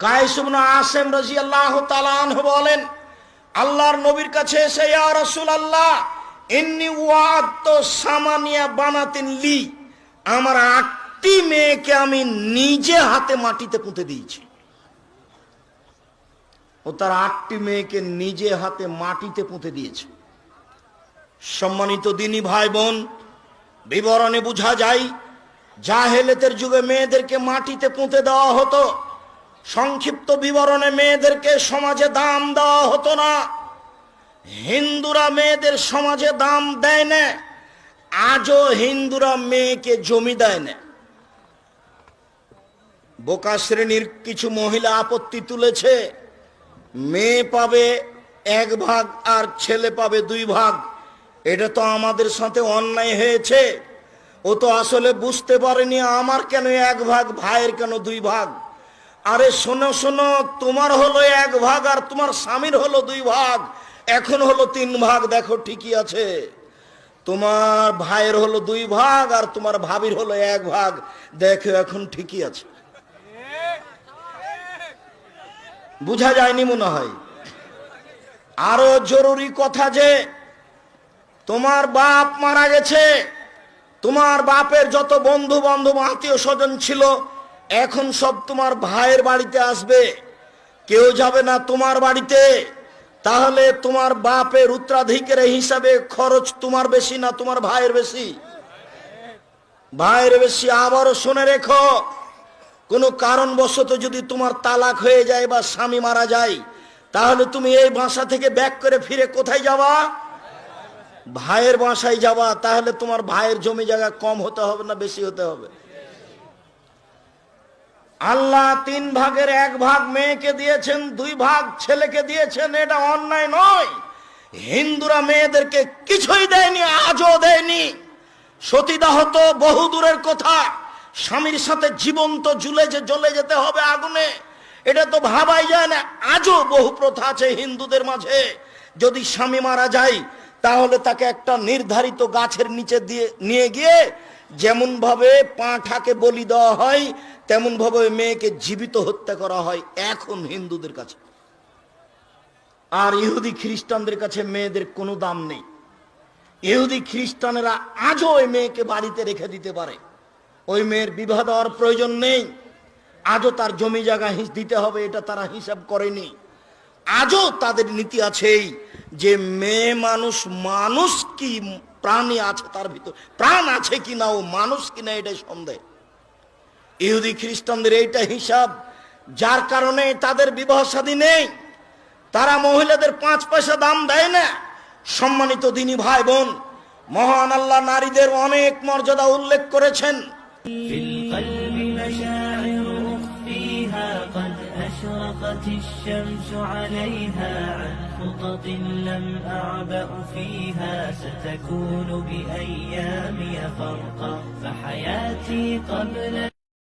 কায়েস ইবনে আসিম রাদিয়াল্লাহু তাআলা আনহু বলেন, আল্লাহর নবীর কাছে এসে, ইয়া রাসূলুল্লাহ, ইন্নী ওয়া'আদতু সামানিয়া বানাতিন লি, আমার 8টি মেয়েকে আমি নিজে হাতে মাটিতে পুঁতে দিয়েছি। ও তার 8টি মেয়েকে নিজে হাতে মাটিতে পুঁতে দিয়েছে। সম্মানিত দিনী ভাই বোন, বিবরণে বোঝা যায় জাহেলিয়াতের যুগে মেয়েদেরকে মাটিতে পুঁতে দেওয়া হতো। সংক্ষিপ্ত বিবরণে মেয়েদেরকে সমাজে দাম দেওয়া হতো না। হিন্দুরা মেয়েদের সমাজে দাম দেয় না। আজও হিন্দুরা মেয়েকে জমি দেয় না। বোকা শ্রেণীর কিছু মহিলা আপত্তি তুলেছে, মেয়ে পাবে 1 ভাগ আর ছেলে পাবে 2 ভাগ। এটা তো আমাদের সাথে অন্যায় হয়েছে। ও তো আসলে বুঝতে পারেনি আমার কেন 1 ভাগ, ভাইয়ের কেন 2 ভাগ। আরে শোনো শোনো, তোমার হলো 1 ভাগ আর তোমার স্বামীর হলো 2 ভাগ, এখন হলো 3 ভাগ। দেখো ঠিকই আছে। তোমার ভাইয়ের হলো 2 ভাগ আর তোমার ভাবির হলো 1 ভাগ, দেখো এখন ঠিকই আছে। বুঝা যায়নি মনে হয়। আরো জরুরি কথা যে তোমার বাপ মারা গেছে, তোমার বাপের যত বন্ধু বান্ধব আত্মীয় স্বজন ছিল এখন সব তোমার ভাইয়ের বাড়িতে আসবে, কেউ যাবে না তোমার বাড়িতে। তাহলে তোমার বাপের উত্তরাধিকারের হিসাবে খরচ তোমার বেশি না তোমার ভাইয়ের বেশি? ভাইয়ের বেশি। আবারও শুনে রেখো, কোনো কারণবশত যদি তোমার তালাক হয়ে যায় বা স্বামী মারা যায়, তাহলে তুমি এই বাসা থেকে ব্যাক করে ফিরে কোথায় যাবা? ভাইয়ের বাসায় যাবা। তাহলে তোমার ভাইয়ের জমি জায়গা কম হতে হবে না বেশি হতে হবে? আল্লাহ 3 ভাগের 1 ভাগ মেয়েকে দিয়েছেন, 2 ভাগ ছেলেকে দিয়েছেন। এটা অন্যায় নয়। হিন্দুরা মেয়েদেরকে কিছুই দেয়নি, আজও দেয়নি। সতীদাহ তো বহু দূরের কথা, স্বামীর সাথে জীবন্ত জ্বলে যেতে হবে আগুনে, এটা তো ভাবাই যায় না। আজও বহু প্রথা আছে হিন্দুদের মাঝে। যদি স্বামী মারা যায় তাহলে তাকে একটা নির্ধারিত গাছের নিচে দিয়ে নিয়ে গিয়ে যেমন ভাবে পাঁঠাকে বলি দেওয়া হয় তেমন ভাবে মেয়েকে জীবিত হত্যা করা হয় এখন হিন্দুদের কাছে। আর ইহুদি খ্রিস্টানদের কাছে মেয়েদের কোনো দাম নেই। ইহুদি খ্রিস্টানেরা আজও ওই মেয়েকে বাড়িতে রেখে দিতে পারে, ওই মেয়ের বিবাহ দেওয়ার প্রয়োজন নেই। আজও তার জমি জায়গা দিতে হবে, এটা তারা হিসাব করেনি। আজও তাদের নীতি আছেই যে মেয়ে মানুষ, মানুষ কি প্রাণী আছে তার ভিতর, প্রাণ আছে কিনা ও মানুষ কিনা এটাই সন্দেহ। ইহুদি খ্রিস্টানদের এইটা হিসাব, যার কারণে তাদের বিবাহ শাদী নেই। তারা মহিলাদের 5 পয়সা দাম দেয় না। সম্মানিত দিনী ভাই বোন, মহান আল্লাহ নারীদের অনেক মর্যাদা উল্লেখ করেছেন। أشرقت الشمس عليها عن خطط لم أعبأ فيها ستكون بأيامي فرقا فحياتي قبل